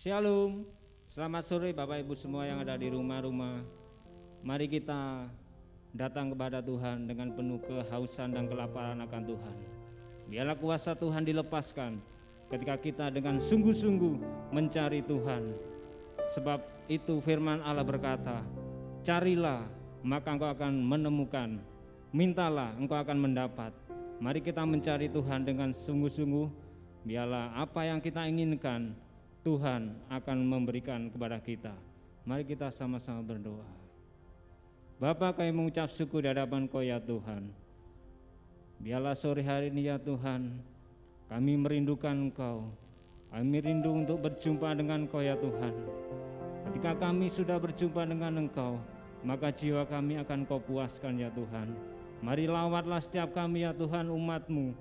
Shalom, selamat sore Bapak Ibu semua yang ada di rumah-rumah. Mari kita datang kepada Tuhan dengan penuh kehausan dan kelaparan akan Tuhan. Biarlah kuasa Tuhan dilepaskan ketika kita dengan sungguh-sungguh mencari Tuhan. Sebab itu firman Allah berkata, carilah maka engkau akan menemukan, mintalah engkau akan mendapat. Mari kita mencari Tuhan dengan sungguh-sungguh. Biarlah apa yang kita inginkan Tuhan akan memberikan kepada kita. Mari kita sama-sama berdoa. Bapa, kami mengucap syukur di hadapan Kau ya Tuhan. Biarlah sore hari ini ya Tuhan, kami merindukan Engkau. Kami rindu untuk berjumpa dengan Kau ya Tuhan. Ketika kami sudah berjumpa dengan Engkau, maka jiwa kami akan Kau puaskan ya Tuhan. Mari lawatlah setiap kami ya Tuhan, umat-Mu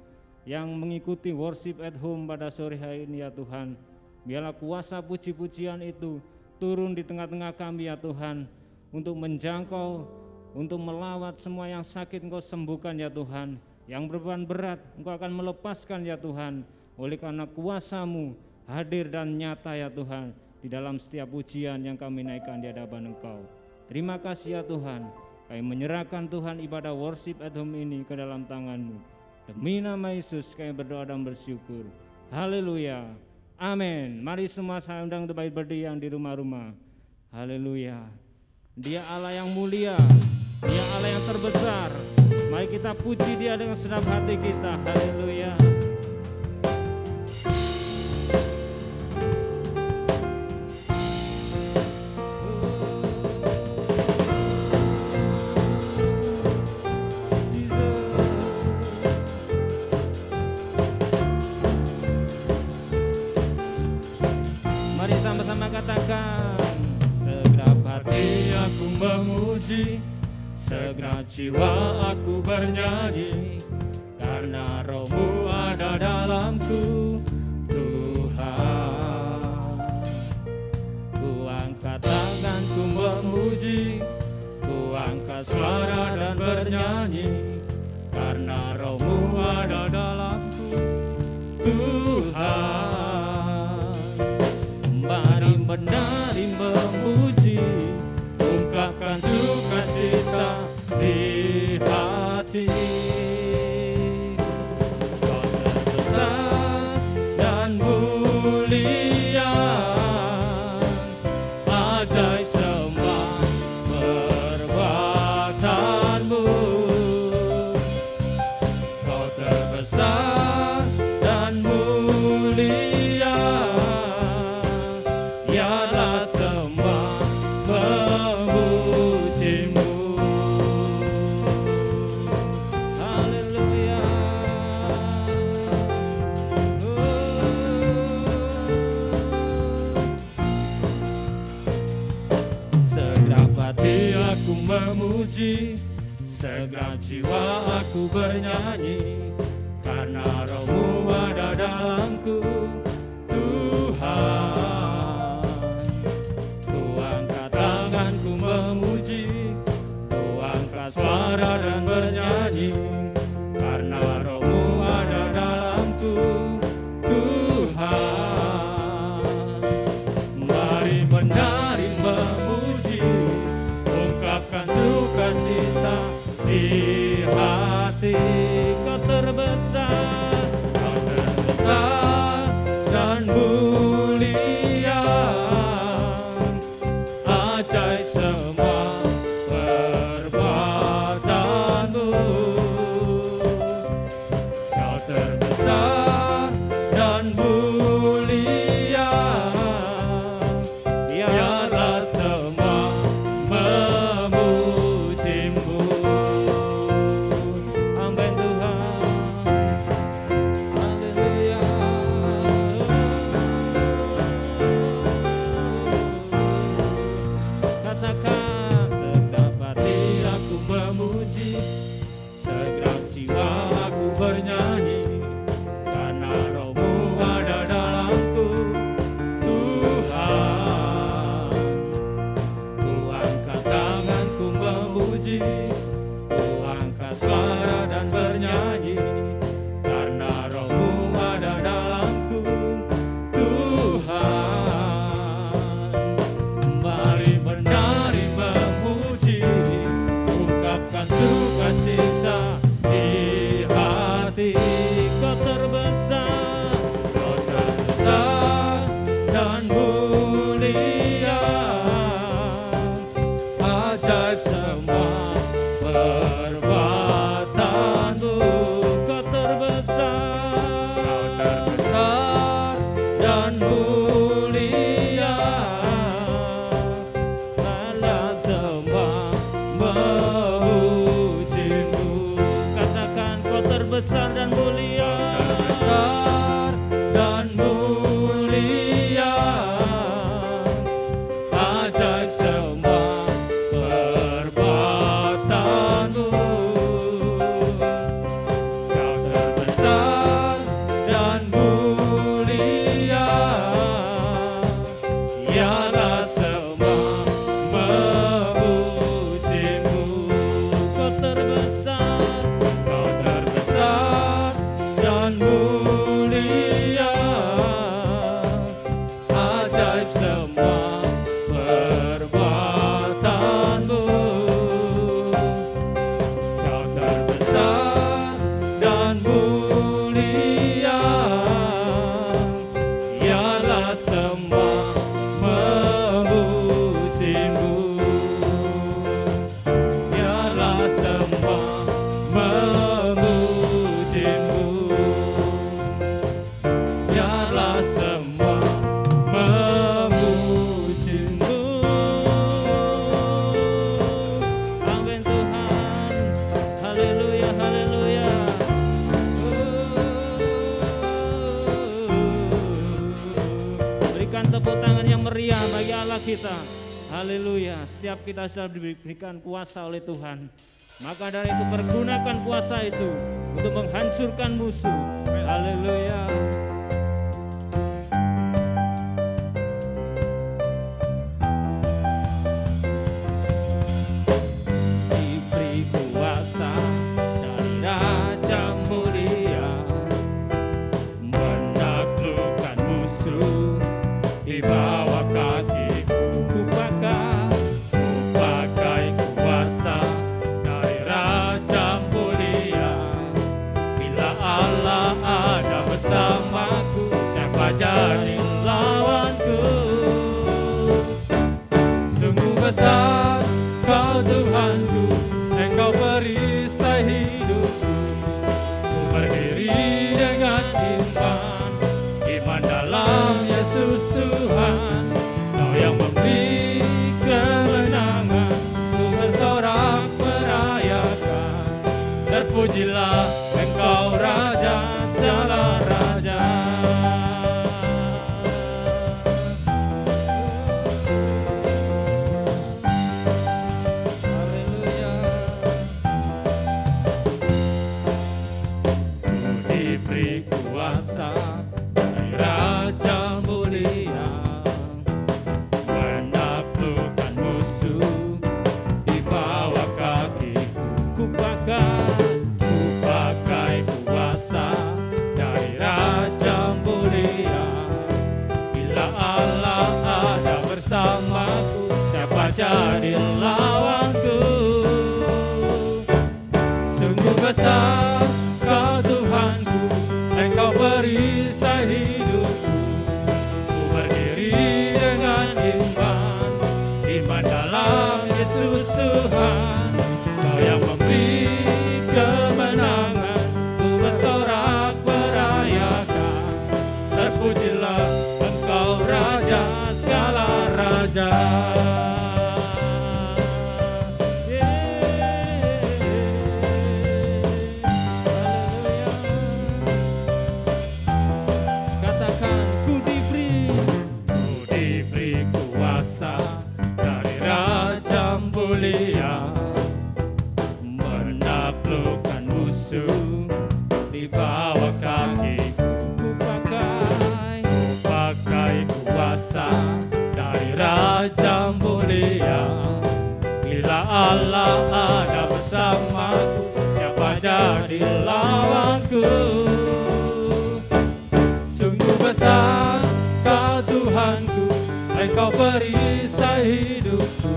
yang mengikuti worship at home pada sore hari ini ya Tuhan. Biarlah kuasa puji-pujian itu turun di tengah-tengah kami ya Tuhan, untuk menjangkau, untuk melawat semua yang sakit Engkau sembuhkan ya Tuhan, yang beban berat Engkau akan melepaskan ya Tuhan, oleh karena kuasa-Mu hadir dan nyata ya Tuhan, di dalam setiap pujian yang kami naikkan di hadapan Engkau. Terima kasih ya Tuhan, kami menyerahkan Tuhan ibadah worship at home ini ke dalam tangan-Mu. Demi nama Yesus kami berdoa dan bersyukur. Haleluya. Amin. Mari semua saya undang untuk baik berdiri yang di rumah-rumah. Haleluya. Dia Allah yang mulia, Dia Allah yang terbesar. Mari kita puji Dia dengan segenap hati kita. Haleluya. Katakan, segenap hati aku memuji, segenap jiwa aku bernyanyi, karena Roh-Mu ada dalamku, Tuhan. Ku angkat tanganku memuji, ku angkat suara dan bernyanyi, karena Roh-Mu ada dalamku, Tuhan. Mari menari memuji, ungkapkan sukacita di hati. Kau terbesar dan mulia, ajaib semua perbuatan-Mu. Kau terbesar dan mulia, biarlah semua memuji-Mu. Haleluya. Segenap hati aku memuji, segenap jiwa aku bernyanyi, karena Roh-Mu ada dalamku, Tuhan. Ku memuji, ku angkat suara dan bernyanyi, karena Roh-Mu ada dalamku, Tuhan. Mari menari memuji, ungkapkan sukacita di hati. Kau hati. Kau terbesar, kau terbesar dan mulia, ajaib semua perbuatanmu. Kau terbesar dan mulia, Allah semua memujimu. Katakan kau terbesar dan mulia, terbesar dan mulia, ajaib semua perbuatanmu. Kau terbesar dan mulia, ialah semua memujimu. Kau terbesar dan mulia, ajaib semua perbuatanmu. Kau terbesar dan mulia, ialah semua memujimu. Ialah semua memujimu. Ialah semua memujimu. Amin Tuhan. Haleluya, haleluya. Berikan tepuk tangan yang meriah bagi Allah kita. Haleluya. Setiap kita sudah diberikan kuasa oleh Tuhan, maka dari itu pergunakan kuasa itu untuk menghancurkan musuh. Haleluya. Diberi kuasa dari Raja mulia, menaklukkan musuh di bawah kakiku. Kupakai kuasa dari Raja mulia. Bila Allah ada bersamaku, siapa jadi lawanku? Sungguh besar Kau Tuhanku, Engkau perisai hidupku. Ku berdiri dengan iman, iman dalam Yesus Tuhan. Kau yang memberi kemenangan, ku bersorak merayakan. Terpujilah Engkau Raja segala raja. Haleluya. Ku diberi kuasa dari Raja mulia, menaklukkan musuh di bawah kakiku. Kupakai kuasa dari Raja mulia. Bila Allah ada bersamaku, siapa jadi lawanku? Sungguh besar Kau Tuhanku, Engkau perisai hidupku. Ku berdiri dengan iman, iman dalam Yesus Tuhan. Kau yang memberi kemenangan, ku bersorak merayakan. Terpujilah Engkau Raja segala raja. Katakan ku diberi kuasa dari Raja mulia, menaklukkan musuh di bawah kakiku. Kupakai kuasa dari Raja mulia. Bila Allah ada bersamaku, siapa jadi lawanku? Sungguh besar Kau Tuhanku, Engkau perisai hidupku.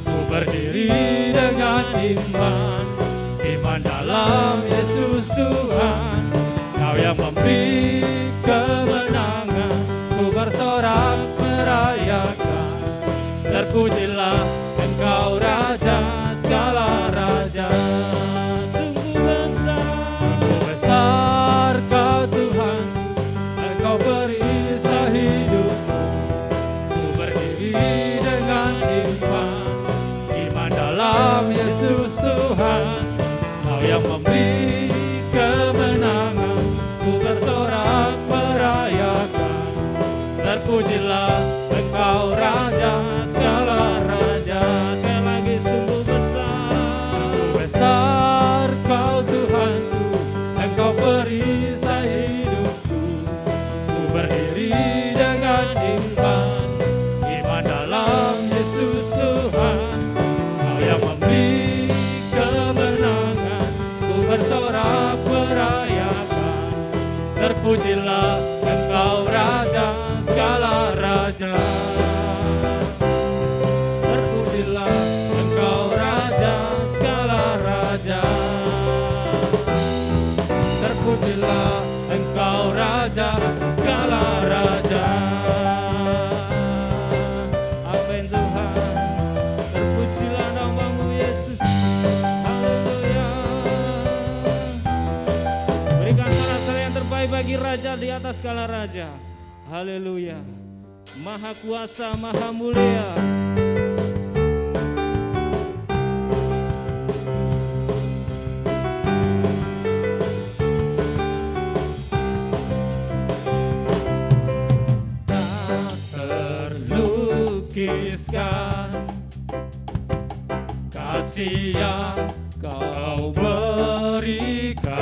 Ku berdiri dengan iman, iman dalam Yesus Tuhan. yang memberi kemenangan, ku bersorak merayakan. Terpujilah Engkau Raja segala raja. Sungguh besar Kau Tuhan, Engkau perisai hidupku. Ku berdiri dengan iman dalam Yesus Tuhan. Kau yang memberi kemenangan, ku bersorak merayakan. Terpujilah Engkau Raja segala raja. Sekali lagi, sungguh besar Kau Tuhanku, Engkau perisai hidupku. Ku berdiri dengan iman dalam Yesus Tuhan. Kau yang memberi kemenangan, ku bersorak merayakan. Terpujilah Engkau Raja segala raja. Terpujilah Engkau Raja segala raja. Terpujilah Engkau Raja segala raja. Amin Tuhan. Terpujilah nama-Mu Yesus. Haleluya. Berikan sorak-sorai yang terbaik bagi Raja di atas segala raja. Haleluya. Maha kuasa, maha mulia. Tak terlukiskan kasih yang Kau berikan,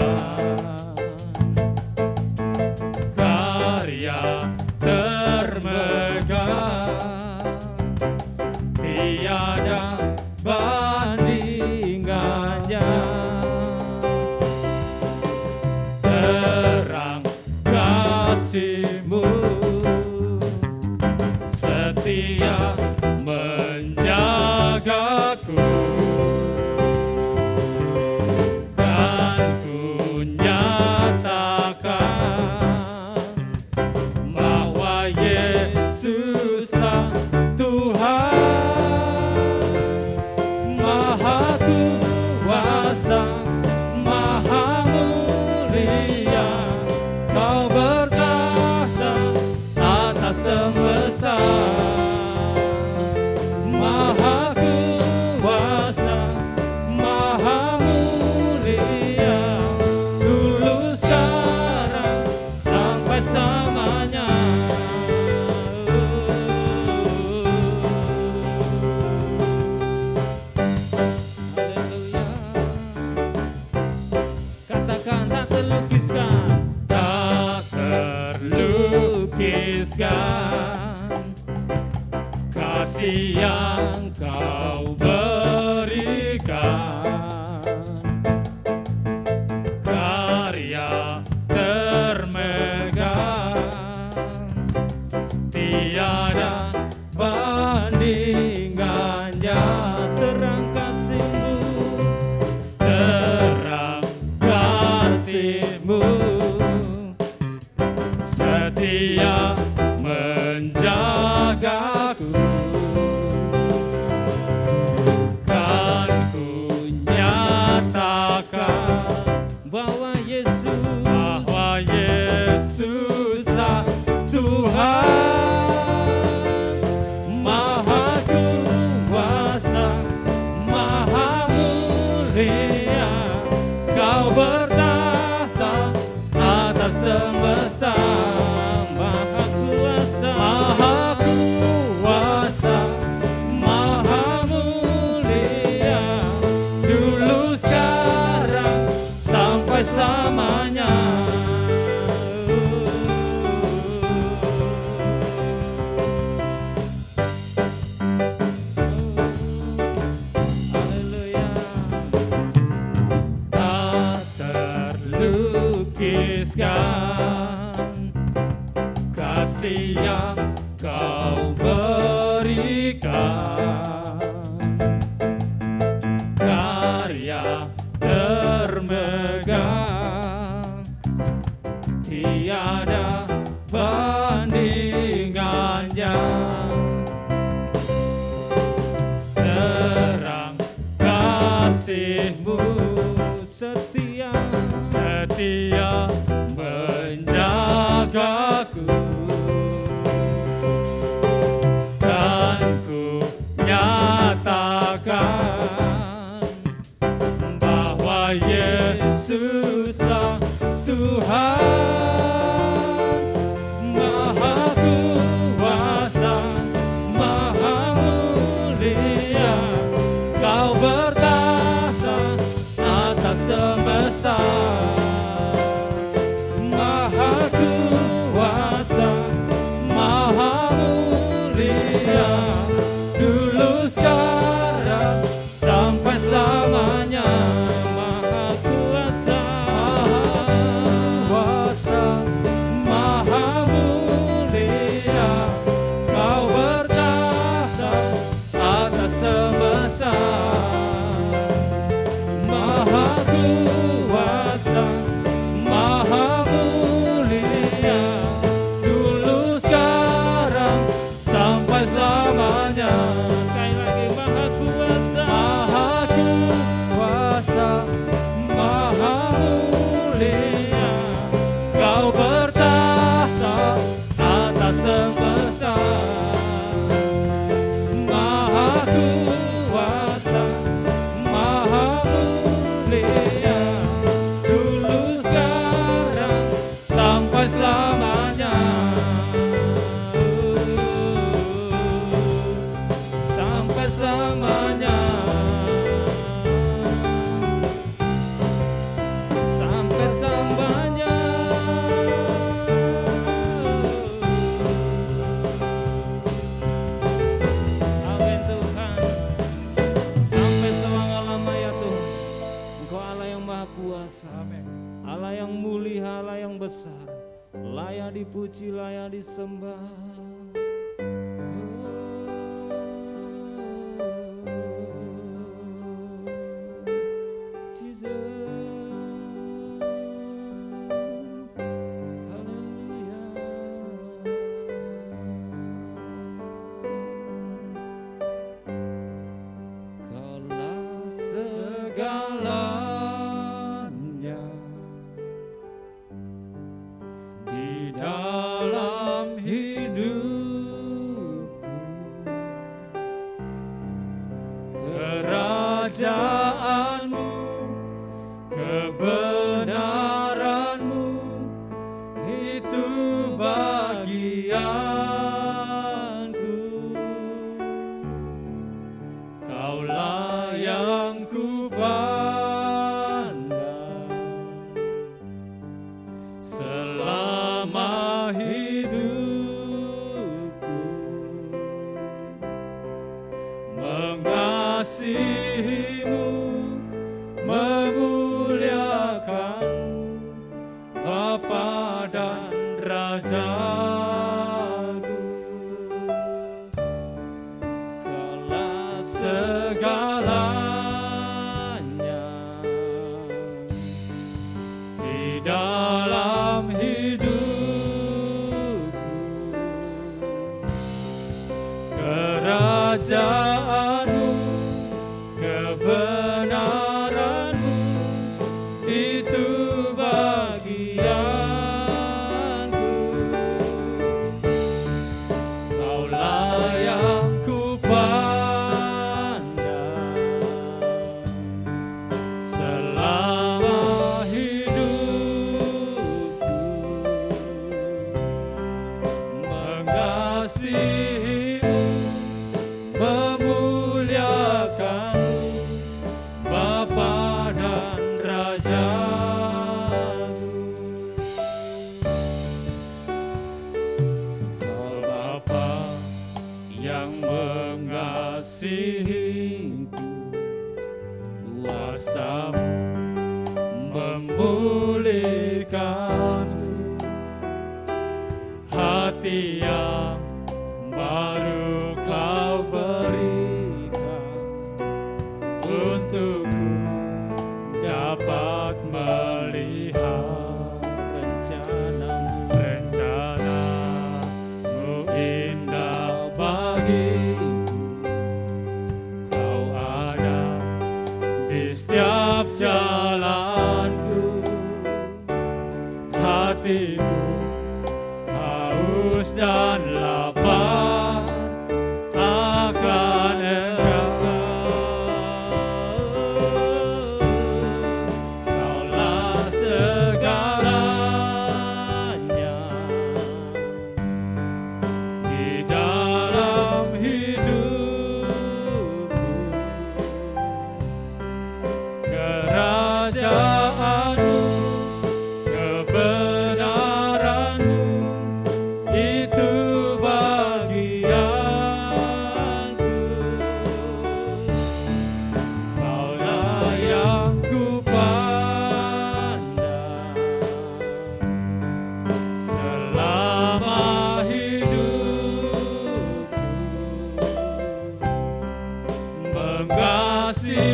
karya termegah, tiada bandingannya. Terang kasih-Mu setia menjagaku, kan ku nyatakan bahwa Yesuslah Tuhan. Maha kuasa, maha mulia, Kau bertahta atas semesta. Maha kuasa, maha mulia, dulu sekarang sampai selamanya. Haleluya. Katakan tak terlukiskan, tak terlukiskan kasih yang Kau berikan, karya termegah, tiada bandingannya. Terang kasih-Mu, terang kasih-Mu setia menjagaku, kan ku nyatakan bahwa Yesuslah Tuhan. Maha kuasa, maha mulia, Kau bertahta atas semesta. Maha kuasa, maha mulia, dulu sekarang sampai selamanya. Haleluya. Tak terlukiskan kasih yang Kau berikan, karya termegah, Allah yang besar, layak dipuji, layak disembah. Kerajaanmu, kebenaranmu, itu bagianku. Kaulah yang ku pandang selama hidupku, mengasihimu, memuliakan Bapa dan Rajaku. Kaulah segalanya di dalam hidupku. Kerajaanmu, kebenaranmu, itu bagianku. Kaulah yang ku pandang selama hidupku, mengasihimu, memuliakan Bapa dan Rajaku. Kau Bapa yang mengasihiku, kuasa-Mu memulihkanku, hati yang baru Kau berikan untukku dapat melihat rencana-Mu indah bagiku. Kau ada di setiap jalanku, hatiku haus dan lapar akan Engkau. Kaulah segalanya di dalam hidupku. Kerajaanmu, kebenaranmu, itu bagianku. Kaulah yang ku pandang selama hidupku, mengasihimu,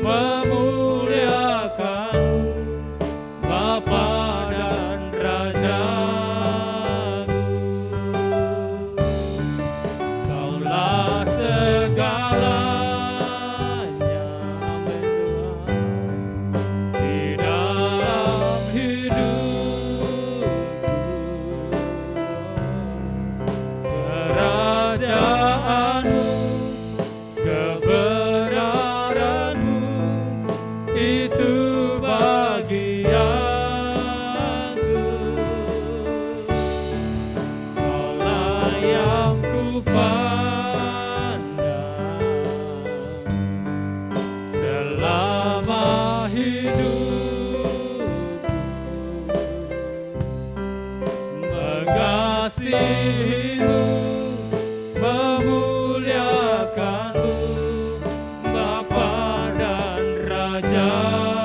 memuliakan Bapa dan Rajaku. Kaulah segalanya, amin Tuhan, di dalam hidupku. Kerajaanmu, kebenaranmu, itu bagianku. Kaulah yang ku pandang selama hidupku, mengasihimu, memuliakanmu, Bapa dan Rajaku.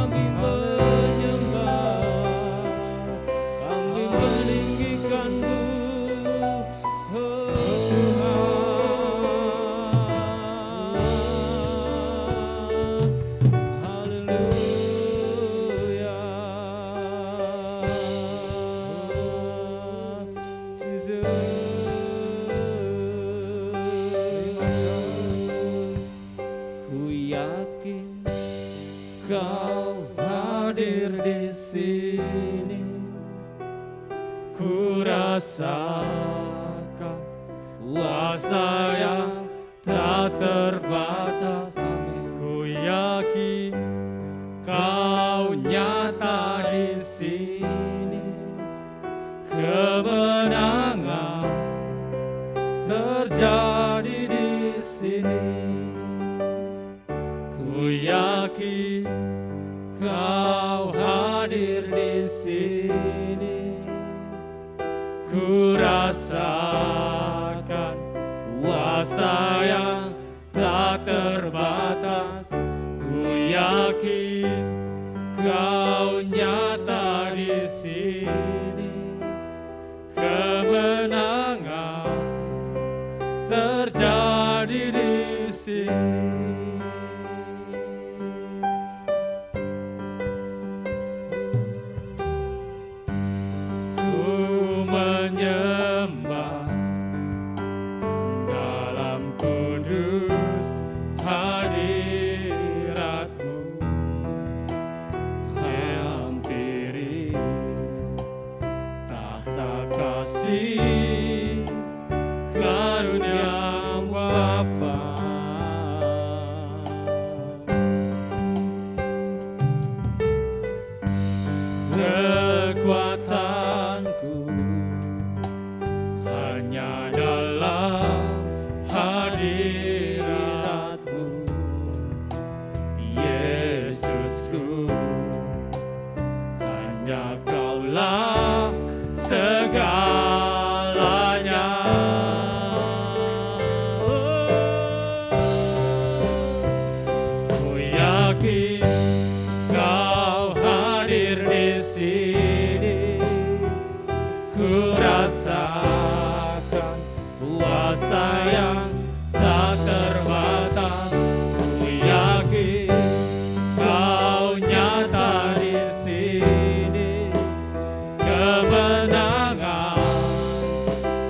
kami menyembah, kami meninggikan-Mu, oh Tuhan. Haleluya. Ku yakin Kau hadir di sini, ku rasakan kuasa yang tak terbatas. Ku yakin Kau nyata di sini, kemenangan terjadi di sini. Ku yakin Kau hadir di sini, ku rasakan kuasa yang tak terbatas. Ku yakin Kau nyata di sini, kemenangan terjadi di sini. Ku menyembah dalam kudus hadirat-Mu, hampiri tahta kasih karunia-Mu Bapa. Kekuatanku hanya dalam hadirat-Mu, Yesusku, hanya Kaulah segalanya. Ku yakin Kau hadir di sini, ku rasakan kuasa yang tak terbatas. Ku yakin Kau nyata di sini, kemenangan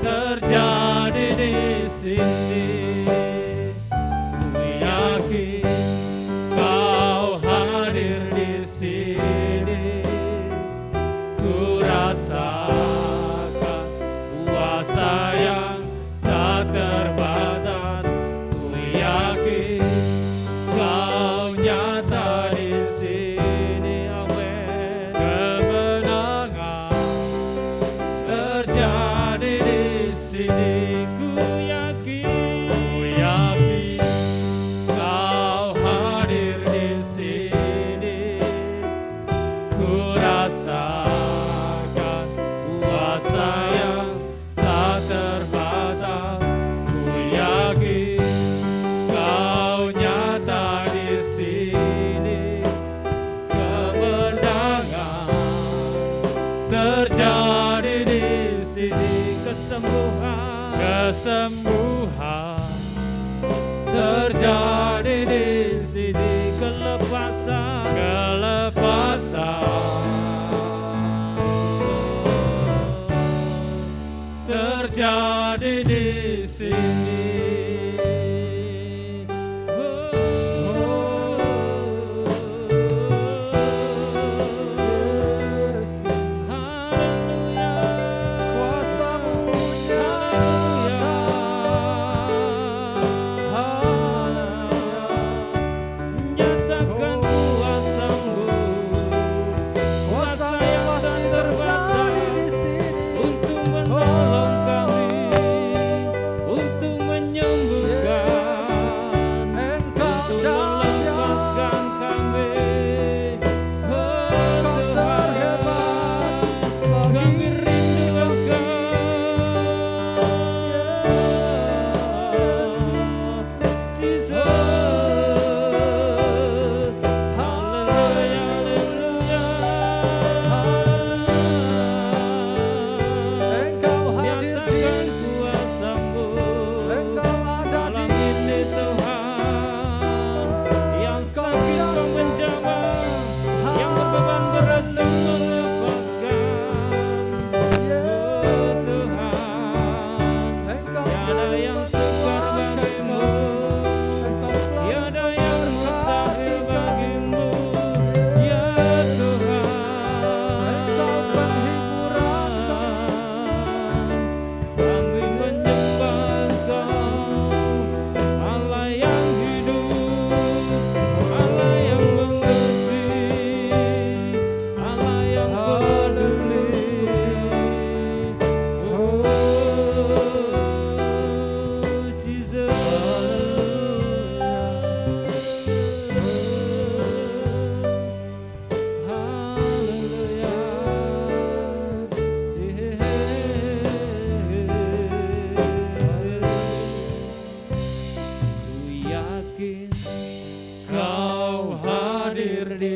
terjadi di sini. Ku yakin Kau hadir di sini, ku rasakan kuasa yang tak terbatas. Ku yakin Kau nyata di sini, amin. Kemenangan terjadi di sini. Ku yakin Kau hadir di sini, ku rasakan kuasa yang tak terbatas. Ku yakin Kau nyata di sini, kemenangan terjadi di sini. Kesembuhan terjadi di sini, kelepasan terjadi di sini.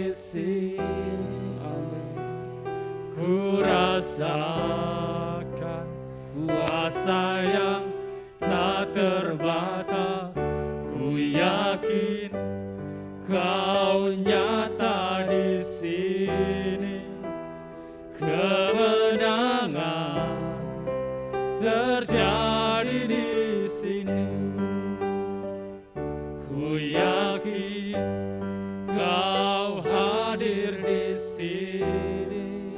di sini. Amin. Ku rasakan kuasa yang tak terbatas. Ku yakin Kau nyata di sini. Kemenangan terjadi di sini. Ku yakin Kau hadir di sini.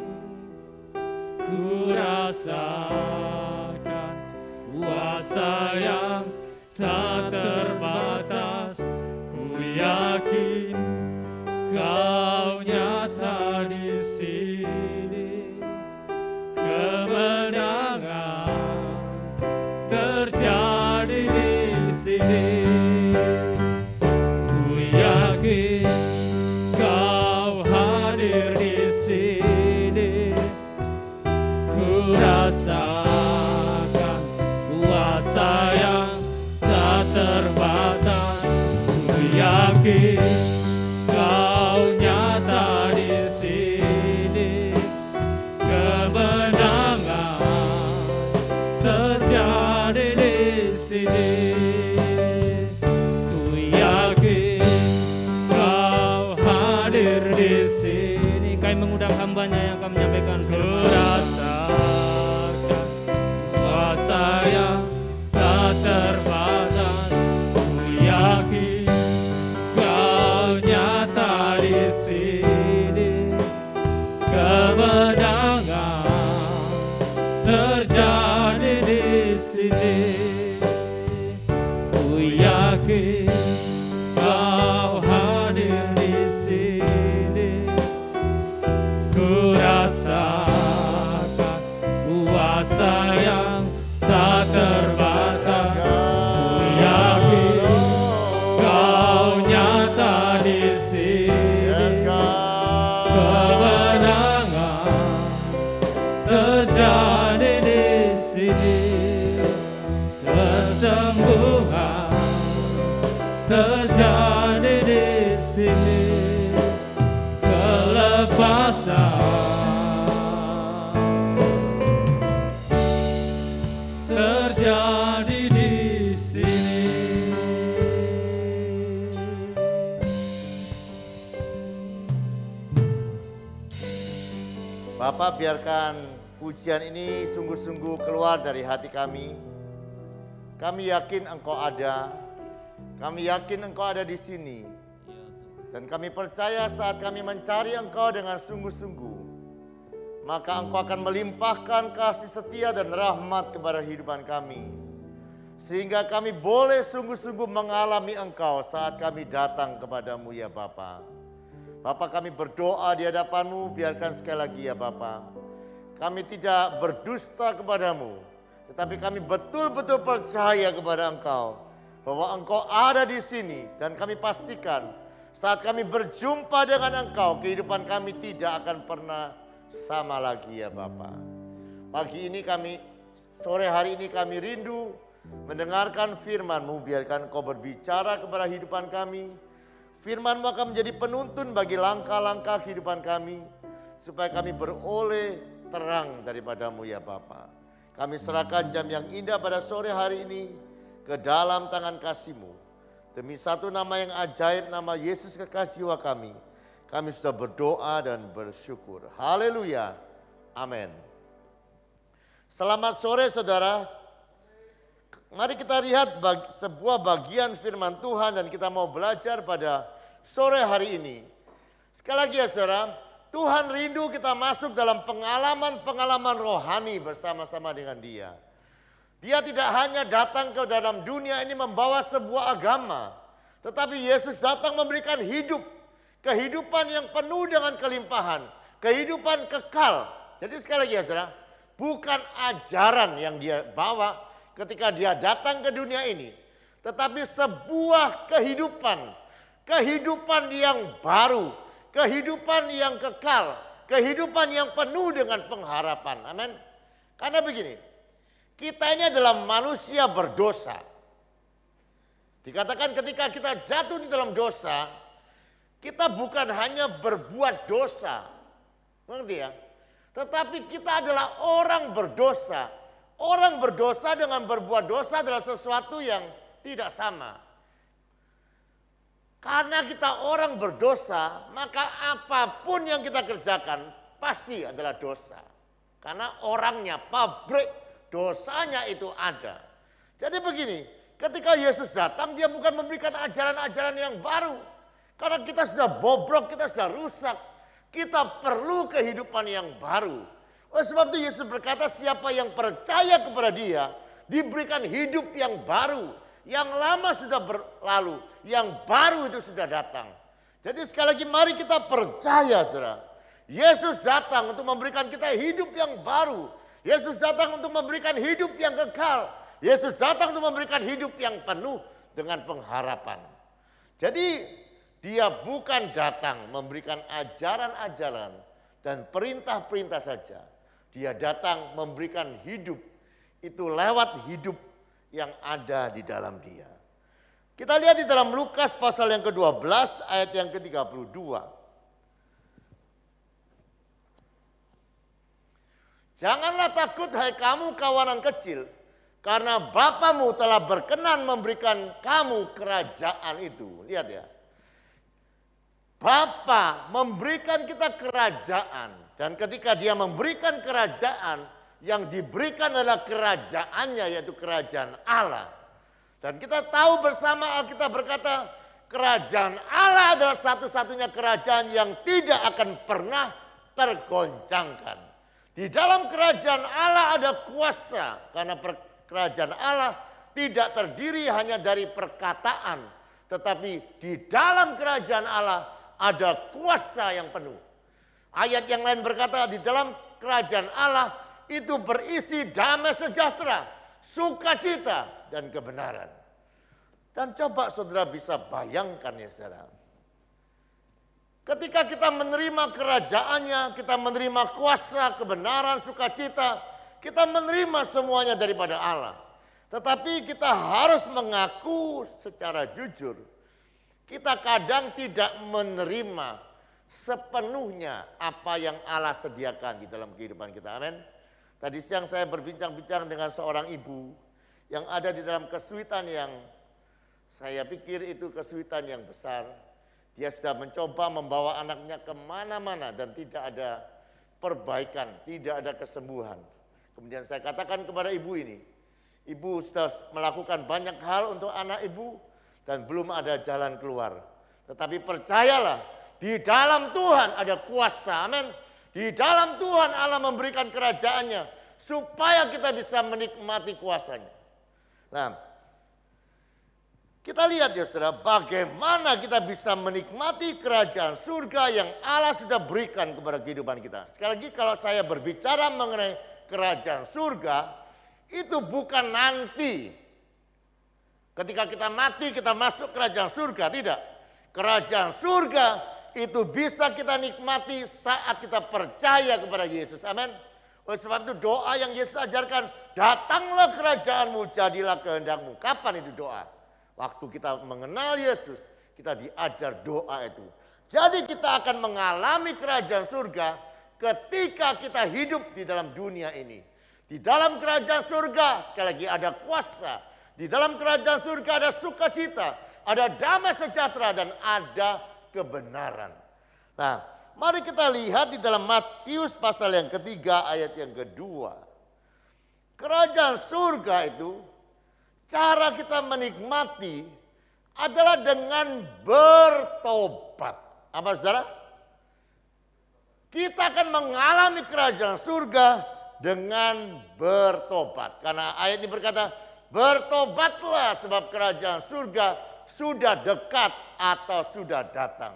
Ku rasakan kuasa yang tak terbatas. Ku yakin Kau nyata di sini. Kemenangan terjadi di sini. Ku yakin Kau hadir di sini. Ku rasakan kuasa yang tak terbatas. Ku yakin Kau nyata di sini. Kemenangan terjadi di sini. Ku yakin Kau hadir di sini. Kami mengundang hambanya yang akan menyampaikan firman. Ku rasakan kuasa yang tak terbatas. Ku yakin Kau nyata di sini. Kemenangan terjadi di sini. Ku yakin Kau hadir di sini. Ku rasakan kuasa yang tak terbatas. Ku yakin Kau nyata di sini. Kemenangan terjadi di sini. Kesembuhan terjadi di sini. Kelepasan terjadi di sini. Bapak, biarkan pujian ini sungguh-sungguh keluar dari hati kami. Kami yakin Engkau ada. Kami yakin Engkau ada di sini. Dan kami percaya saat kami mencari Engkau dengan sungguh-sungguh, maka Engkau akan melimpahkan kasih setia dan rahmat kepada kehidupan kami. Sehingga kami boleh sungguh-sungguh mengalami Engkau saat kami datang kepadamu ya Bapa. Bapa, kami berdoa di hadapan-Mu, biarkan sekali lagi ya Bapa. Kami tidak berdusta kepadamu, tetapi kami betul-betul percaya kepada Engkau, bahwa Engkau ada di sini. Dan kami pastikan saat kami berjumpa dengan Engkau, kehidupan kami tidak akan pernah sama lagi ya Bapa. Pagi ini kami, sore hari ini kami rindu mendengarkan firman-Mu. Biarkan Engkau berbicara kepada kehidupan kami. Firman-Mu akan menjadi penuntun bagi langkah-langkah kehidupan kami, supaya kami beroleh terang daripada-Mu ya Bapa. Kami serahkan jam yang indah pada sore hari ini ke dalam tangan kasih-Mu. Demi satu nama yang ajaib, nama Yesus kekasih jiwa kami sudah berdoa dan bersyukur. Haleluya. Amin. Selamat sore saudara. Mari kita lihat sebuah bagian firman Tuhan dan kita mau belajar pada sore hari ini. Sekali lagi ya saudara, Tuhan rindu kita masuk dalam pengalaman-pengalaman rohani bersama-sama dengan Dia. Dia tidak hanya datang ke dalam dunia ini membawa sebuah agama, tetapi Yesus datang memberikan hidup, kehidupan yang penuh dengan kelimpahan, kehidupan kekal. Jadi sekali lagi ya saudara, bukan ajaran yang Dia bawa ketika Dia datang ke dunia ini, tetapi sebuah kehidupan, kehidupan yang baru, kehidupan yang kekal, kehidupan yang penuh dengan pengharapan. Amin. Karena begini, kita ini adalah manusia berdosa. Dikatakan ketika kita jatuh di dalam dosa, kita bukan hanya berbuat dosa, ngerti ya? Tetapi kita adalah orang berdosa. Orang berdosa dengan berbuat dosa adalah sesuatu yang tidak sama. Karena kita orang berdosa, maka apapun yang kita kerjakan pasti adalah dosa. Karena orangnya, pabrik dosanya itu ada. Jadi begini, ketika Yesus datang, dia bukan memberikan ajaran-ajaran yang baru. Karena kita sudah bobrok, kita sudah rusak. Kita perlu kehidupan yang baru. Oleh sebab itu Yesus berkata, siapa yang percaya kepada dia, diberikan hidup yang baru. Yang lama sudah berlalu, yang baru itu sudah datang. Jadi sekali lagi mari kita percaya, saudara. Yesus datang untuk memberikan kita hidup yang baru. Yesus datang untuk memberikan hidup yang kekal. Yesus datang untuk memberikan hidup yang penuh dengan pengharapan. Jadi dia bukan datang memberikan ajaran-ajaran dan perintah-perintah saja. Dia datang memberikan hidup. Itu lewat hidup yang ada di dalam dia. Kita lihat di dalam Lukas pasal yang ke-12 ayat yang ke-32. Janganlah takut hai kamu kawanan kecil, karena Bapamu telah berkenan memberikan kamu kerajaan itu. Lihat ya. Bapa memberikan kita kerajaan, dan ketika dia memberikan kerajaan, yang diberikan adalah kerajaannya, yaitu kerajaan Allah. Dan kita tahu bersama Alkitab berkata, kerajaan Allah adalah satu-satunya kerajaan yang tidak akan pernah tergoncangkan. Di dalam kerajaan Allah ada kuasa, karena kerajaan Allah tidak terdiri hanya dari perkataan, tetapi di dalam kerajaan Allah ada kuasa yang penuh. Ayat yang lain berkata, di dalam kerajaan Allah itu berisi damai sejahtera, sukacita, dan kebenaran. Dan coba saudara bisa bayangkan ya saudara. Ketika kita menerima kerajaannya, kita menerima kuasa, kebenaran, sukacita, kita menerima semuanya daripada Allah. Tetapi kita harus mengaku secara jujur, kita kadang tidak menerima sepenuhnya apa yang Allah sediakan di dalam kehidupan kita. Amin. Tadi siang saya berbincang-bincang dengan seorang ibu yang ada di dalam kesulitan yang saya pikir itu kesulitan yang besar. Dia sudah mencoba membawa anaknya kemana-mana dan tidak ada perbaikan, tidak ada kesembuhan. Kemudian saya katakan kepada ibu ini, ibu sudah melakukan banyak hal untuk anak ibu dan belum ada jalan keluar. Tetapi percayalah, di dalam Tuhan ada kuasa, amin. Di dalam Tuhan Allah memberikan kerajaannya supaya kita bisa menikmati kuasanya. Nah, kita lihat ya saudara, bagaimana kita bisa menikmati kerajaan surga yang Allah sudah berikan kepada kehidupan kita. Sekali lagi kalau saya berbicara mengenai kerajaan surga, itu bukan nanti. Ketika kita mati kita masuk kerajaan surga, tidak. Kerajaan surga itu bisa kita nikmati saat kita percaya kepada Yesus. Amin. Oleh sebab itu doa yang Yesus ajarkan, datanglah kerajaanmu, jadilah kehendakmu. Kapan itu doa? Waktu kita mengenal Yesus, kita diajar doa itu. Jadi kita akan mengalami kerajaan surga ketika kita hidup di dalam dunia ini. Di dalam kerajaan surga sekali lagi ada kuasa. Di dalam kerajaan surga ada sukacita, ada damai sejahtera, dan ada kebenaran. Nah, mari kita lihat di dalam Matius pasal yang ketiga ayat yang kedua. Kerajaan surga itu, cara kita menikmati adalah dengan bertobat. Apa saudara? Kita akan mengalami kerajaan surga dengan bertobat. Karena ayat ini berkata, bertobatlah sebab kerajaan surga sudah dekat atau sudah datang.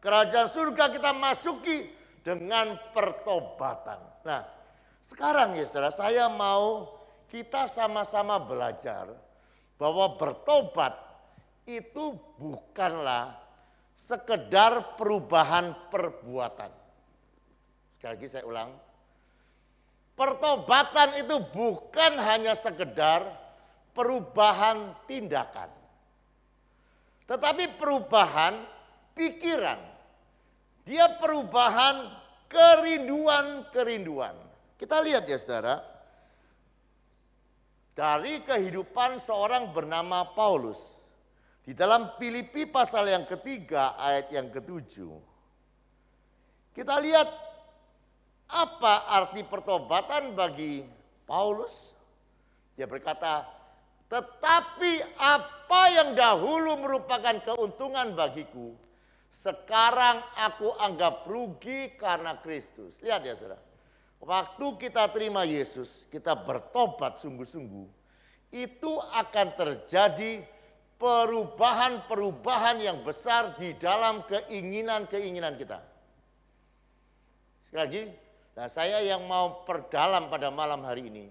Kerajaan surga kita masuki dengan pertobatan. Nah, sekarang ya saudara, saya mau kita sama-sama belajar bahwa bertobat itu bukanlah sekedar perubahan perbuatan. Sekali lagi saya ulang. Pertobatan itu bukan hanya sekedar perubahan tindakan. Tetapi perubahan pikiran. Dia perubahan kerinduan-kerinduan. Kita lihat ya saudara, dari kehidupan seorang bernama Paulus. Di dalam Filipi pasal yang ketiga ayat yang ke-7. Kita lihat apa arti pertobatan bagi Paulus. Dia berkata, tetapi apa yang dahulu merupakan keuntungan bagiku, sekarang aku anggap rugi karena Kristus. Lihat ya saudara, waktu kita terima Yesus, kita bertobat sungguh-sungguh, itu akan terjadi perubahan-perubahan yang besar di dalam keinginan-keinginan kita. Sekali lagi, nah saya yang mau perdalam pada malam hari ini,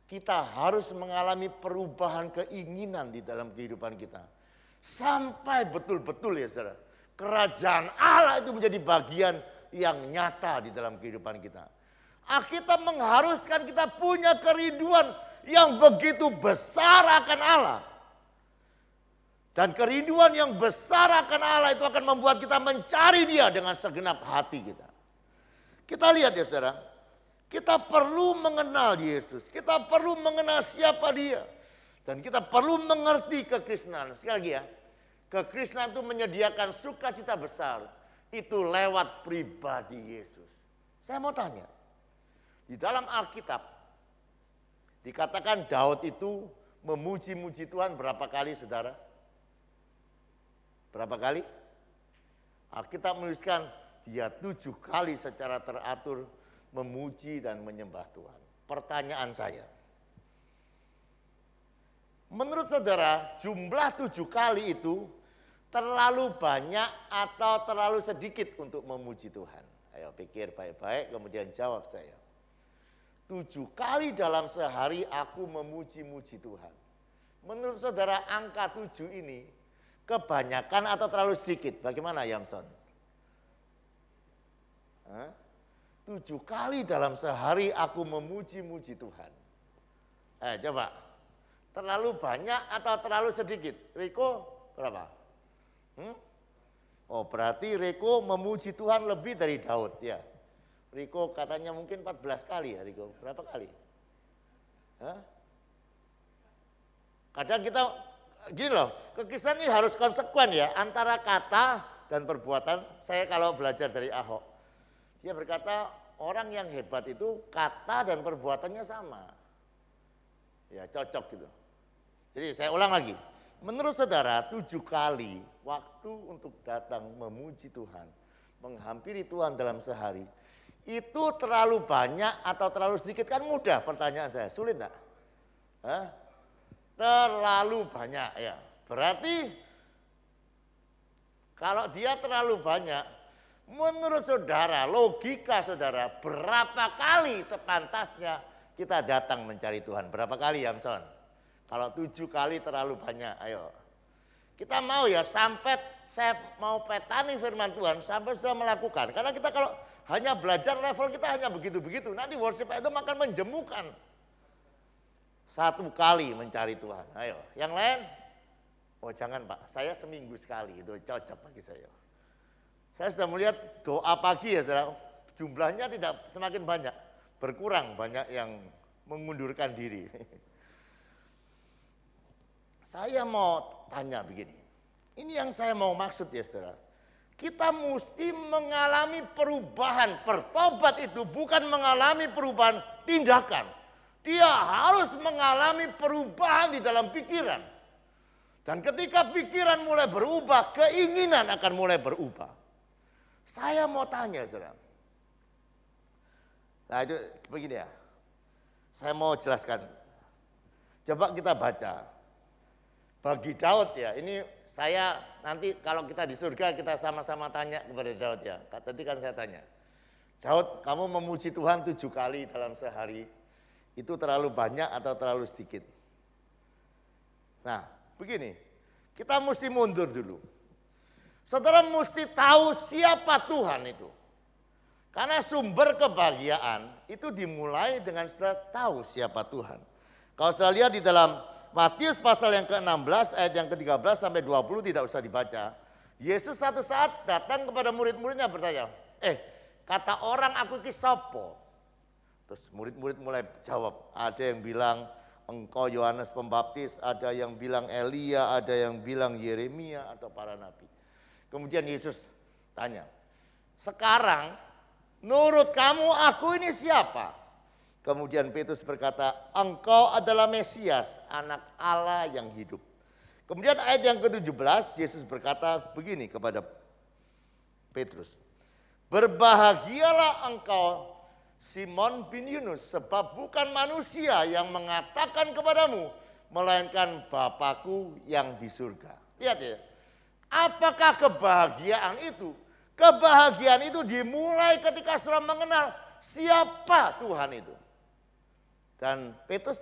kita harus mengalami perubahan keinginan di dalam kehidupan kita. Sampai betul-betul ya saudara, kerajaan Allah itu menjadi bagian yang nyata di dalam kehidupan kita. Alkitab mengharuskan kita punya kerinduan yang begitu besar akan Allah. Dan kerinduan yang besar akan Allah itu akan membuat kita mencari Dia dengan segenap hati kita. Kita lihat ya saudara, kita perlu mengenal Yesus, kita perlu mengenal siapa Dia. Dan kita perlu mengerti kekristenan. Sekali lagi ya, kekristenan itu menyediakan sukacita besar, itu lewat pribadi Yesus. Saya mau tanya, di dalam Alkitab dikatakan Daud itu memuji-muji Tuhan berapa kali saudara? Berapa kali? Alkitab menuliskan dia 7 kali secara teratur memuji dan menyembah Tuhan. Pertanyaan saya, menurut saudara jumlah 7 kali itu terlalu banyak atau terlalu sedikit untuk memuji Tuhan? Ayo pikir baik-baik kemudian jawab saya. 7 kali dalam sehari aku memuji-muji Tuhan. Menurut saudara angka 7 ini kebanyakan atau terlalu sedikit? Bagaimana Yamson? 7 kali dalam sehari aku memuji-muji Tuhan. Coba. Terlalu banyak atau terlalu sedikit? Riko berapa? Oh berarti Riko memuji Tuhan lebih dari Daud ya. Riko katanya mungkin 14 kali ya Riko. Berapa kali? Kadang kita gini loh, kekristenan ini harus konsekuen ya antara kata dan perbuatan. Saya kalau belajar dari Ahok, dia berkata orang yang hebat itu kata dan perbuatannya sama. Ya cocok gitu. Jadi saya ulang lagi. Menurut saudara 7 kali waktu untuk datang memuji Tuhan, menghampiri Tuhan dalam sehari, itu terlalu banyak atau terlalu sedikit? Kan mudah pertanyaan saya, sulit enggak? Terlalu banyak ya. Berarti kalau dia terlalu banyak, menurut saudara, logika saudara, berapa kali sepantasnya kita datang mencari Tuhan? Berapa kali Yamson? Kalau 7 kali terlalu banyak, ayo. Kita mau ya sampai saya mau petani firman Tuhan sampai sudah melakukan. Karena kita kalau hanya belajar level kita hanya begitu-begitu, nanti worship itu makan menjemukan. 1 kali mencari Tuhan, ayo. Yang lain? Oh jangan Pak, saya seminggu sekali, itu cocok bagi saya. Saya sudah melihat doa pagi ya saudara, jumlahnya tidak semakin banyak, berkurang banyak yang mengundurkan diri. Saya mau tanya begini, ini yang saya mau maksud ya saudara. Kita mesti mengalami perubahan, bertobat itu bukan mengalami perubahan tindakan. Dia harus mengalami perubahan di dalam pikiran. Dan ketika pikiran mulai berubah, keinginan akan mulai berubah. Saya mau tanya saudara. Nah itu begini ya, saya mau jelaskan. Coba kita baca. Bagi Daud ya, ini saya nanti kalau kita di surga kita sama-sama tanya kepada Daud ya. Tadi kan saya tanya, Daud kamu memuji Tuhan 7 kali dalam sehari, itu terlalu banyak atau terlalu sedikit? Nah begini, kita mesti mundur dulu. Saudara mesti tahu siapa Tuhan itu. Karena sumber kebahagiaan itu dimulai dengan saudara tahu siapa Tuhan. Kalau saudara lihat di dalam Matius pasal yang ke-16 ayat yang ke-13 sampai 20 tidak usah dibaca. Yesus satu saat datang kepada murid-muridnya bertanya, kata orang aku ki sapa? Terus murid-murid mulai jawab, ada yang bilang engkau Yohanes Pembaptis, ada yang bilang Elia, ada yang bilang Yeremia atau para nabi. Kemudian Yesus tanya, sekarang menurut kamu aku ini siapa? Kemudian Petrus berkata, engkau adalah Mesias, anak Allah yang hidup. Kemudian ayat yang ke-17, Yesus berkata begini kepada Petrus. Berbahagialah engkau Simon bin Yunus, sebab bukan manusia yang mengatakan kepadamu, melainkan Bapakku yang di surga. Lihat ya, apakah kebahagiaan itu? Kebahagiaan itu dimulai ketika saudara mengenal siapa Tuhan itu. Dan Petrus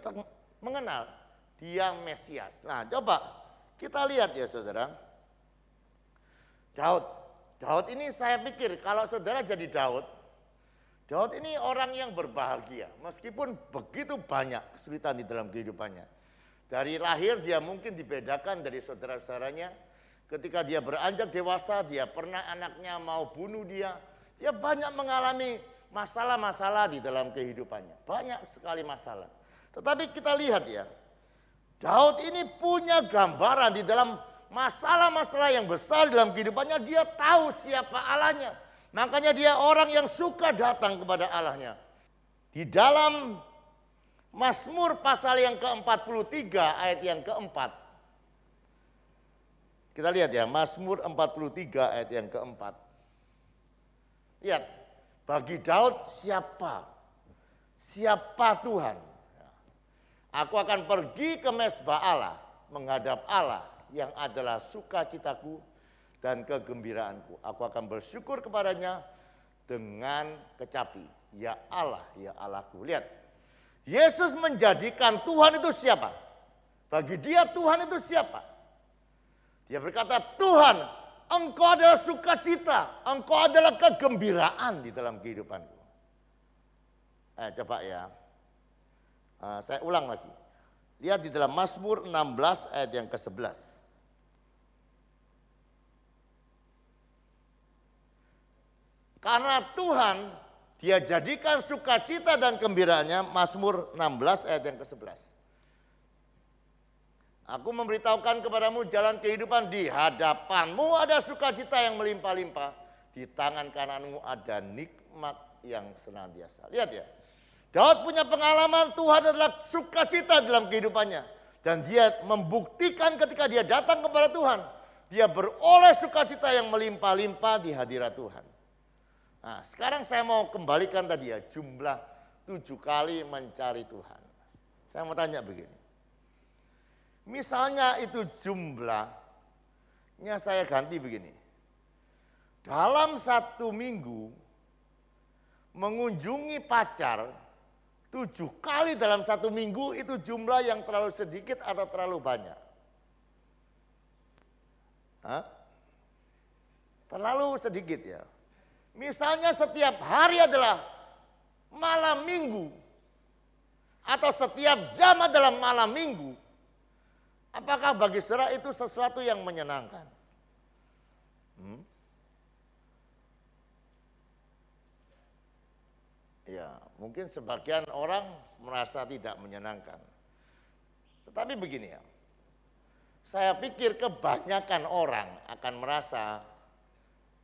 mengenal dia Mesias. Nah coba kita lihat ya saudara. Daud ini saya pikir kalau saudara jadi Daud ini orang yang berbahagia. Meskipun begitu banyak kesulitan di dalam kehidupannya. Dari lahir dia mungkin dibedakan dari saudara-saudaranya. Ketika dia beranjak dewasa, dia pernah anaknya mau bunuh dia. Dia banyak mengalami masalah-masalah di dalam kehidupannya. Banyak sekali masalah. Tetapi kita lihat ya. Daud ini punya gambaran di dalam masalah-masalah yang besar dalam kehidupannya. Dia tahu siapa Allahnya. Makanya dia orang yang suka datang kepada Allahnya. Di dalam Mazmur pasal yang ke-43 ayat yang keempat. Kita lihat ya, Mazmur 43 ayat yang keempat. Lihat, bagi Daud siapa? Siapa Tuhan? Aku akan pergi ke mezbah Allah, menghadap Allah yang adalah sukacitaku dan kegembiraanku. Aku akan bersyukur kepadanya dengan kecapi. Ya Allah, ya Allahku. Lihat, Yesus menjadikan Tuhan itu siapa? Bagi dia Tuhan itu siapa? Dia berkata, Tuhan, engkau adalah sukacita, engkau adalah kegembiraan di dalam kehidupanku. Coba ya. Saya ulang lagi. Lihat di dalam Mazmur 16 ayat yang ke-11. Karena Tuhan dia jadikan sukacita dan gembiraannya, Mazmur 16 ayat yang ke-11. Aku memberitahukan kepadamu jalan kehidupan, di hadapanmu ada sukacita yang melimpah-limpah, di tangan kananmu ada nikmat yang senantiasa. Lihat ya. Daud punya pengalaman Tuhan adalah sukacita dalam kehidupannya. Dan dia membuktikan ketika dia datang kepada Tuhan. Dia beroleh sukacita yang melimpah-limpah di hadirat Tuhan. Nah sekarang saya mau kembalikan tadi ya, jumlah 7 kali mencari Tuhan. Saya mau tanya begini. Misalnya itu jumlahnya saya ganti begini. Dalam 1 minggu mengunjungi pacar 7 kali dalam 1 minggu itu jumlah yang terlalu sedikit atau terlalu banyak? Terlalu sedikit ya. Misalnya setiap hari adalah malam minggu atau setiap jam adalah malam minggu. Apakah bagi saudara itu sesuatu yang menyenangkan? Ya, mungkin sebagian orang merasa tidak menyenangkan. Tetapi begini ya, saya pikir kebanyakan orang akan merasa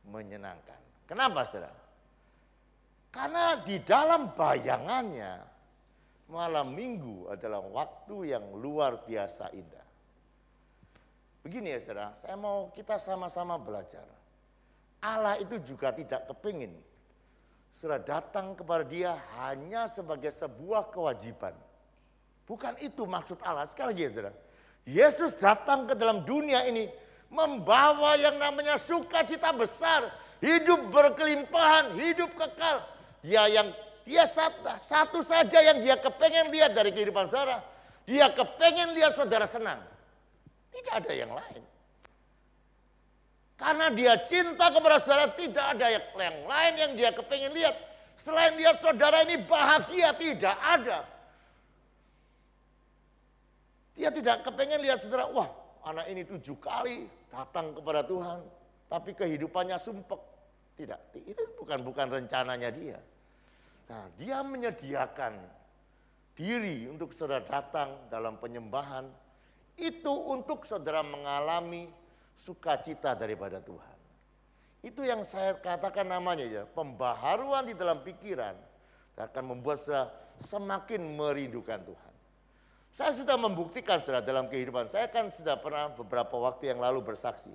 menyenangkan. Kenapa saudara? Karena di dalam bayangannya malam minggu adalah waktu yang luar biasa indah. Begini ya saudara, saya mau kita sama-sama belajar. Allah itu juga tidak kepingin saudara datang kepada dia hanya sebagai sebuah kewajiban. Bukan itu maksud Allah. Sekali lagi ya saudara. Yesus datang ke dalam dunia ini membawa yang namanya sukacita besar. Hidup berkelimpahan, hidup kekal. Dia satu saja yang dia kepengen lihat dari kehidupan saudara. Dia kepengen lihat saudara senang. Tidak ada yang lain. Karena dia cinta kepada saudara, tidak ada yang lain yang dia kepengen lihat. Selain lihat saudara ini bahagia, tidak ada. Dia tidak kepengen lihat saudara, wah anak ini 7 kali datang kepada Tuhan. tapi kehidupannya sumpek. Tidak, itu bukan rencananya dia. Nah, dia menyediakan diri untuk saudara datang dalam penyembahan, itu untuk saudara mengalami sukacita daripada Tuhan. Itu yang saya katakan namanya ya, pembaharuan di dalam pikiran akan membuat saudara semakin merindukan Tuhan. Saya sudah membuktikan saudara dalam kehidupan, saya kan sudah pernah beberapa waktu yang lalu bersaksi.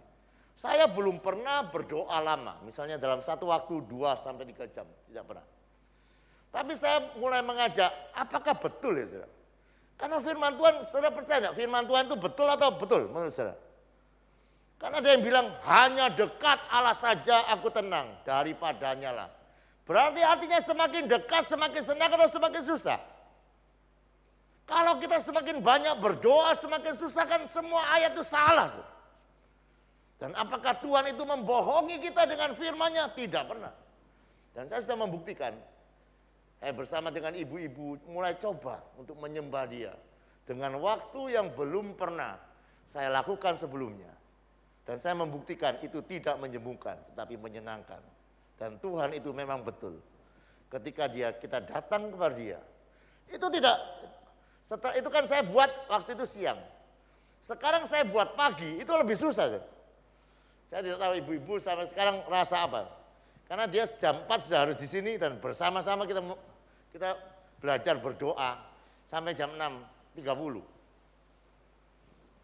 Saya belum pernah berdoa lama, misalnya dalam satu waktu 2-3 jam, tidak pernah. Tapi saya mulai mengajak, apakah betul ya saudara? Karena firman Tuhan, saudara percaya enggak firman Tuhan itu betul atau betul menurut saudara? Karena ada yang bilang, hanya dekat Allah saja aku tenang, daripadanya lah. Berarti artinya semakin dekat, semakin senang atau semakin susah? Kalau kita semakin banyak berdoa, semakin susah kan semua ayat itu salah. Dan apakah Tuhan itu membohongi kita dengan firman-Nya? Tidak pernah. Dan saya sudah membuktikan, bersama dengan ibu-ibu mulai coba untuk menyembah Dia. Dengan waktu yang belum pernah saya lakukan sebelumnya. Dan saya membuktikan itu tidak menyembuhkan, tetapi menyenangkan. Dan Tuhan itu memang betul. Ketika kita datang kepada Dia, itu tidak, itu kan saya buat waktu itu siang. Sekarang saya buat pagi, itu lebih susah. Saya tidak tahu ibu-ibu sampai sekarang rasa apa. Karena dia jam 4 sudah harus di sini dan bersama-sama kita belajar berdoa sampai jam 6.30.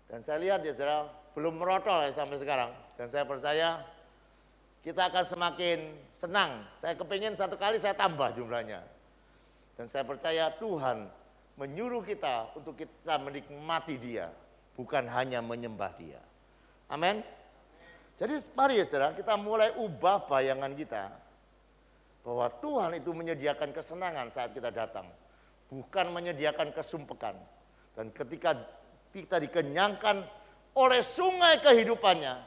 Dan saya lihat ya saudara, belum merotol ya sampai sekarang. Dan saya percaya kita akan semakin senang. Saya kepingin satu kali saya tambah jumlahnya. Dan saya percaya Tuhan menyuruh kita untuk kita menikmati Dia, bukan hanya menyembah Dia. Amin. Jadi mari ya saudara, kita mulai ubah bayangan kita bahwa Tuhan itu menyediakan kesenangan saat kita datang, bukan menyediakan kesumpekan. Dan ketika kita dikenyangkan oleh sungai kehidupannya,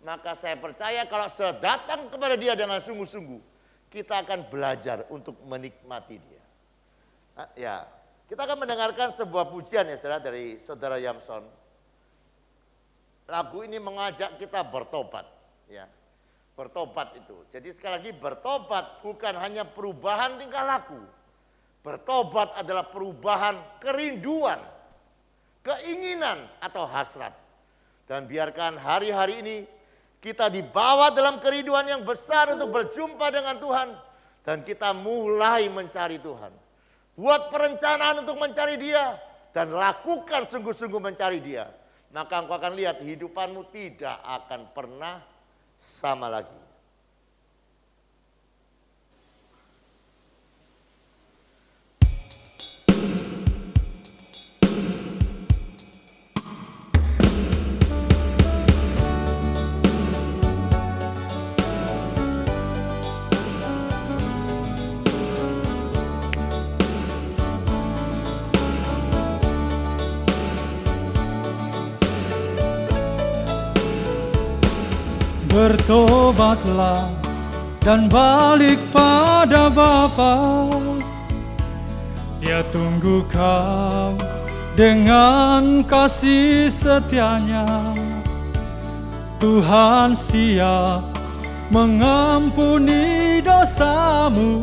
maka saya percaya kalau saudara datang kepada Dia dengan sungguh-sungguh, kita akan belajar untuk menikmati Dia. Nah, ya, kita akan mendengarkan sebuah pujian ya saudara dari saudara Yamson. Lagu ini mengajak kita bertobat, ya. Bertobat itu. Jadi sekali lagi bertobat bukan hanya perubahan tingkah laku. Bertobat adalah perubahan kerinduan, keinginan atau hasrat. Dan biarkan hari-hari ini kita dibawa dalam kerinduan yang besar untuk berjumpa dengan Tuhan. Dan kita mulai mencari Tuhan. Buat perencanaan untuk mencari Dia dan lakukan sungguh-sungguh mencari Dia. Maka engkau akan lihat hidupanmu tidak akan pernah sama lagi. Bertobatlah dan balik pada Bapa. Dia tunggu kau dengan kasih setianya. Tuhan siap mengampuni dosamu.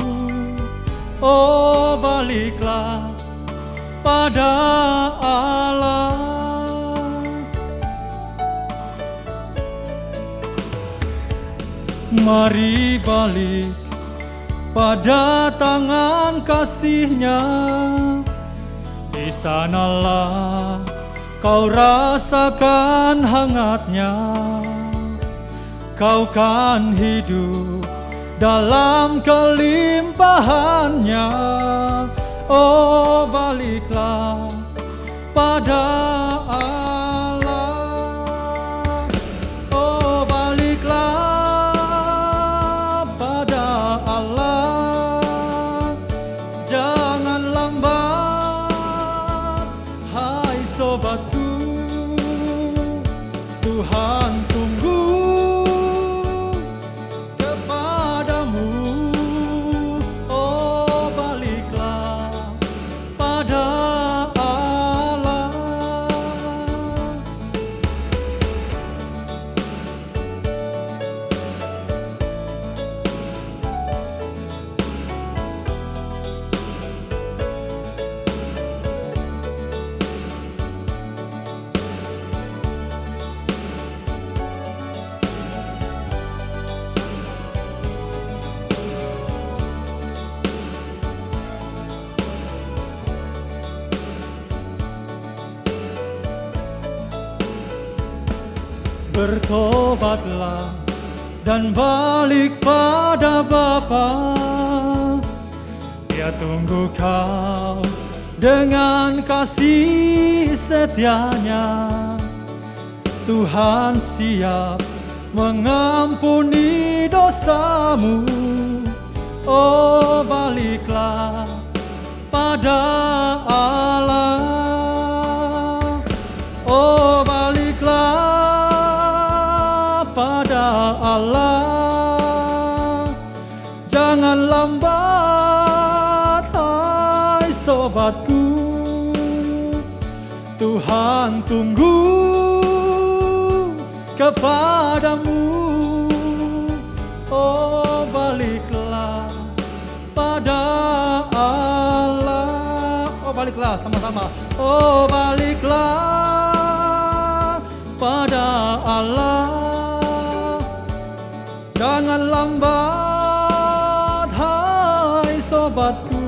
Oh, baliklah pada Allah. Mari balik pada tangan kasih-Nya. Di sanalah kau rasakan hangatnya. Kau kan hidup dalam kelimpahannya. Oh, baliklah pada Allah. Oh, baliklah Allah, jangan lambat, hai sobatku. Tuhan tunggu kepadamu. Oh, baliklah pada Allah. bertobatlah dan balik pada Bapa. Dia tunggu kau dengan kasih setianya. Tuhan siap mengampuni dosamu. Oh, baliklah pada Allah. Oh, baliklah pada Allah. Jangan lambat, hai sobatku. Tuhan tunggu kepadamu. Oh, baliklah pada Allah. Oh, baliklah sama-sama. Oh, baliklah pada Allah. Jangan lambat, hai sobatku.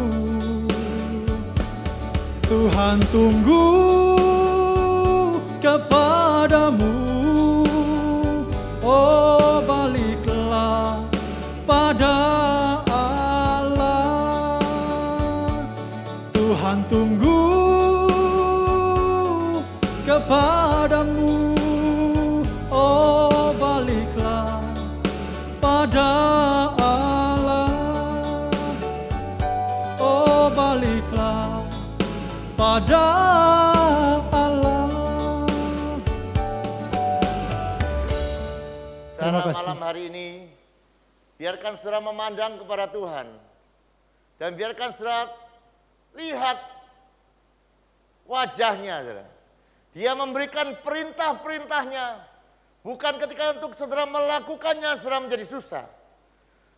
Tuhan tunggu kepadamu. Oh, baliklah pada Allah. Tuhan tunggu kepadamu. Oh, baliklah pada Allah. Oh, baliklah pada Allah. Saudara, malam hari ini biarkan saudara memandang kepada Tuhan dan biarkan saudara lihat wajahnya, saudara. Dia memberikan perintah-perintahnya bukan ketika untuk saudara melakukannya saudara menjadi susah.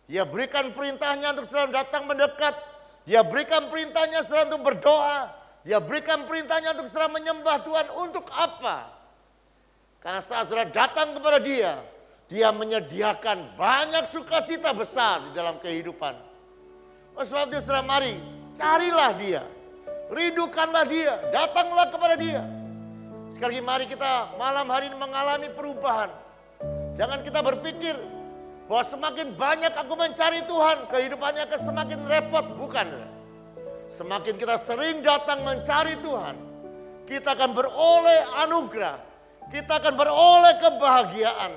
Dia berikan perintahnya untuk saudara datang mendekat. Dia berikan perintahnya saudara untuk berdoa. Dia berikan perintahnya untuk saudara menyembah Tuhan. Untuk apa? Karena saat saudara datang kepada Dia, Dia menyediakan banyak sukacita besar di dalam kehidupan. Oleh sebab itu saudara, mari carilah Dia, rindukanlah Dia, datanglah kepada Dia. Sekali lagi mari kita malam hari ini mengalami perubahan. Jangan kita berpikir bahwa semakin banyak aku mencari Tuhan, kehidupannya akan semakin repot. Bukan. Semakin kita sering datang mencari Tuhan, kita akan beroleh anugerah, kita akan beroleh kebahagiaan.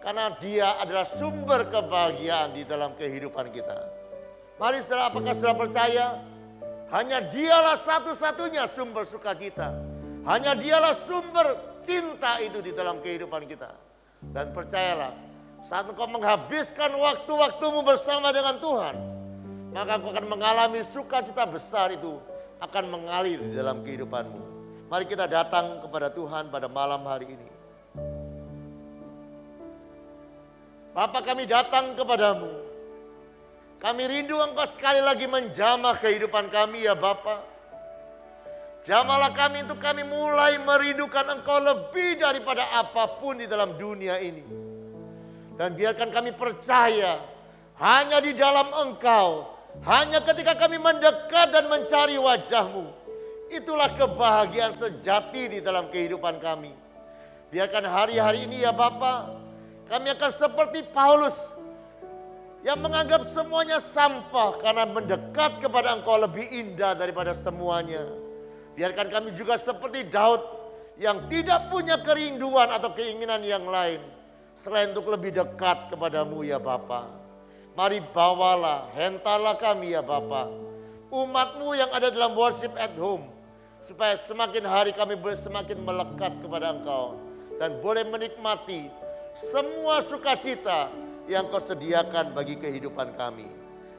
Karena Dia adalah sumber kebahagiaan di dalam kehidupan kita. Mari saudara, apakah saudara percaya? Hanya Dialah satu-satunya sumber sukacita. Hanya Dialah sumber cinta itu di dalam kehidupan kita. Dan percayalah, saat engkau menghabiskan waktu-waktumu bersama dengan Tuhan, maka engkau akan mengalami sukacita besar itu akan mengalir di dalam kehidupanmu. Mari kita datang kepada Tuhan pada malam hari ini. Bapa, kami datang kepadamu. Kami rindu Engkau sekali lagi menjamah kehidupan kami ya Bapa. Jamahlah kami untuk kami mulai merindukan Engkau lebih daripada apapun di dalam dunia ini. Dan biarkan kami percaya hanya di dalam Engkau, hanya ketika kami mendekat dan mencari wajah-Mu, itulah kebahagiaan sejati di dalam kehidupan kami. Biarkan hari-hari ini ya Bapa, kami akan seperti Paulus yang menganggap semuanya sampah karena mendekat kepada Engkau lebih indah daripada semuanya. Biarkan kami juga seperti Daud yang tidak punya kerinduan atau keinginan yang lain selain untuk lebih dekat kepadamu ya Bapa. Mari bawalah, hentalah kami ya Bapa, umat-Mu yang ada dalam worship at home, supaya semakin hari kami boleh semakin melekat kepada Engkau dan boleh menikmati semua sukacita yang Kau sediakan bagi kehidupan kami.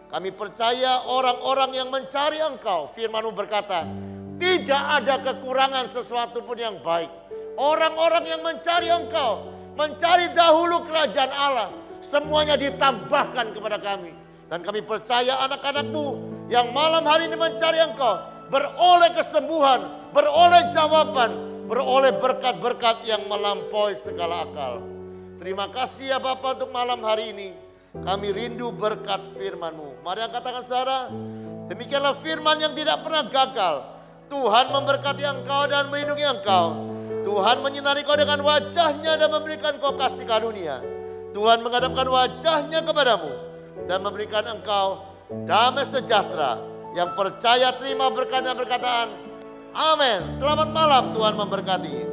Kami percaya orang-orang yang mencari Engkau, firman-Mu berkata, tidak ada kekurangan sesuatu pun yang baik. Orang-orang yang mencari Engkau, mencari dahulu kerajaan Allah, semuanya ditambahkan kepada kami. Dan kami percaya anak-anak-Mu yang malam hari ini mencari Engkau, beroleh kesembuhan, beroleh jawaban, beroleh berkat-berkat yang melampaui segala akal. Terima kasih ya Bapa untuk malam hari ini. Kami rindu berkat firman-Mu. Mari yang katakan saudara, demikianlah firman yang tidak pernah gagal. Tuhan memberkati engkau dan melindungi engkau. Tuhan menyinari kau dengan wajahnya dan memberikan kau kasih karunia. Tuhan menghadapkan wajahnya kepadamu dan memberikan engkau damai sejahtera. Yang percaya terima berkat dan perkataan amin. Selamat malam, Tuhan memberkati.